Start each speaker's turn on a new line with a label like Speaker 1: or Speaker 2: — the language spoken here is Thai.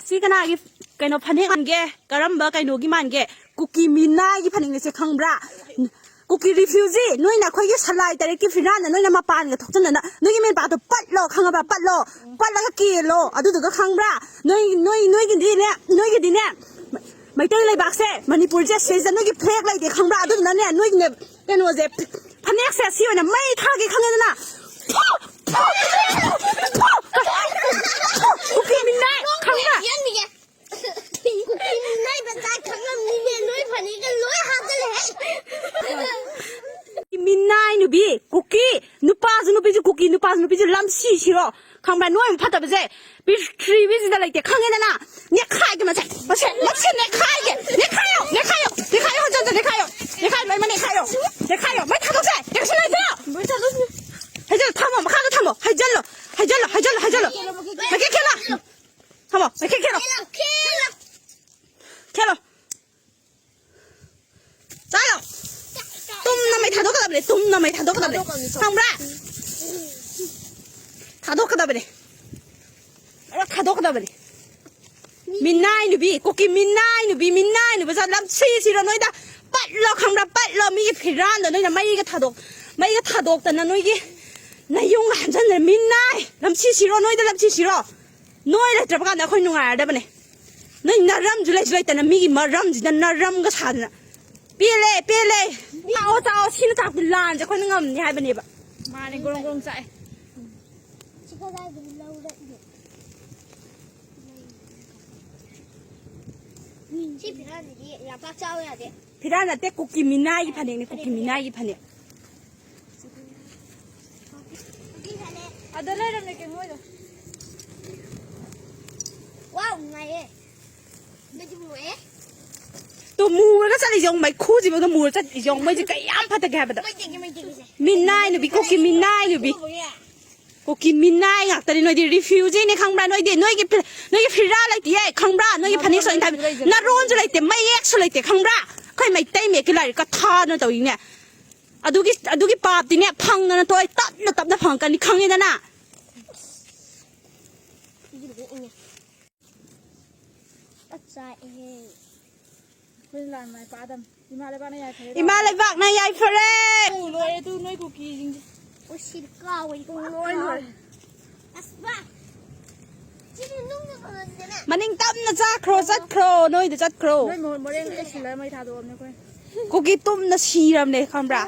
Speaker 1: ซีกันอะไรกันเอาพันธุ์มันแกกระรำเบอร์กันโนกิมันแกกุกีมิน่ากี่พันธุ์เงี้ยขังบรากุกีรีฟิวซี่น้อยน่ะคอยยี่สลายแต่เด็กกิฟิน่าน่ะน้อยน่ะมาปานกันทุกท่านน่ะน้อยยังไม่ปานตัวปัดโลขังแบบปัดโลแล้วก็กีโลอะดูก็ขังบราน้อยกันดีเนี่ยไม่ต้องเลยบักเซ่มันนี่ปูเจสเซนน้อยกี่เพลกเลยเด็กขังบราดูนั่นเนี่ยน้อยเนี่ยกันว่าเจ็บพันธุ์เซ็กซี่น่ะไม่ท่ากี่ขังนั่นน่ะกุกีมิน่าขังบรามินนายนูบีคุกกี้นูป้าจูนูบีจูคุกกี้นูป้าจูนูบีจูลัมซีชิโร่ข้างบ้านนู้นพัดตัวไปเจ้บีทรีวิสต์อะไรเด็กข้างเงี้ยนะเนี่ยขายกันมาเจ้มาเช่เนี่ยขายกันเนี่ยขายอยู่จังเนี่ยขายไม่มาเนี่ยขายอยู่ไม่ทำตัวเจ้เด็กฉันเลยเจ้าให้เจ้าทำมาข้าก็ทำให้เจ้าไม่แค่ทำไม่แค่ใช่หรอตุ้มน้ำไม่ทันทุกคนเลยตุ้มน้ำไม่ทันทุกคนเลยทำไรทันทุกคนเลยแล้วทันทุกคนเลยมินนายหนูบีกุกกี้มินนายหนูไปจะรับชีเราหน่อยด้ปัดเราคำรับปัดเรามีผิดร้านเดี๋ยวหน่อยนะไม่ก็ทันทุกแต่นั่นหน่อยกี่นายยุ่งหันฉันเลยมินนายรับชีเราหน่อยด้รับชีเราหน่อยเลยจะประกาศนะคนยุ่งอะไรได้ปะเนี่ยนี่น่ารำจุเลยแต่นั่นมีกี่มารำจีนั่นน่ารำก็ทันนะเปียเล่เอาชิ้นจับดิลานจะคนงงนี่ให้เป็นยังไงมาในกรงใจ
Speaker 2: ที่พิราดีๆอย่าพักเจ้าอย่าเด็ก
Speaker 1: พิราน่ะเด็กกุกกิมินายี่พันเองนี่กุกกิมินายี่พันเอง
Speaker 2: อะเดี๋ยวเลยเราเก่งด้วยว้าวไงเอ๊ะไม่จิ้มหน่อย
Speaker 1: ตัวมูแล้วก็จะได้ยองไม่คู่จิบตัวมูจะยองไม่จะกระยำพัดตะแกแบบมินนายหนูบีกุกกิมินายหนูบีกุกกิมินายอ่ะแต่หน่อยดีรีฟิวจี้ในข้างบ้านหน่อยกี่พิราอะไรที่ข้างบ้านหน่อยพันนี้ส่วนทำน่าร้อนจะเลยแต่ไม่แยกส่วนเลยแต่ข้างบ้านค่อยไม่เต้เมียกี่ไรก็ท่านั่นตัวอย่างเนี้ยอะดูกี่ปาบที่เนี้ยพังนั่นตัวไอ้ตัดพังกันนี่ข้างนี้นั่นน่ะ
Speaker 2: เป็นร้านไม้ปลาดำอิมาเลยบ้านนายเฟร
Speaker 1: อิมาเลยบ้านนายเฟร
Speaker 2: ตู้รวยตู้น้อยกุกกี้จริงโอ้ชิลก้าวอีกรวยอัสบ้าที่นุ่มๆคนนั้นเนี่ย
Speaker 1: มันยิ่งตั้มนะจ๊ะโครจัดโครน้อยเดี๋ยวจัดโคร
Speaker 2: ไม่หมดเรื่องจะชิลเลยไม่ทาตัวเนี่ยคุย
Speaker 1: กุกกี้ตุ้มนะชีรำเลยคำรา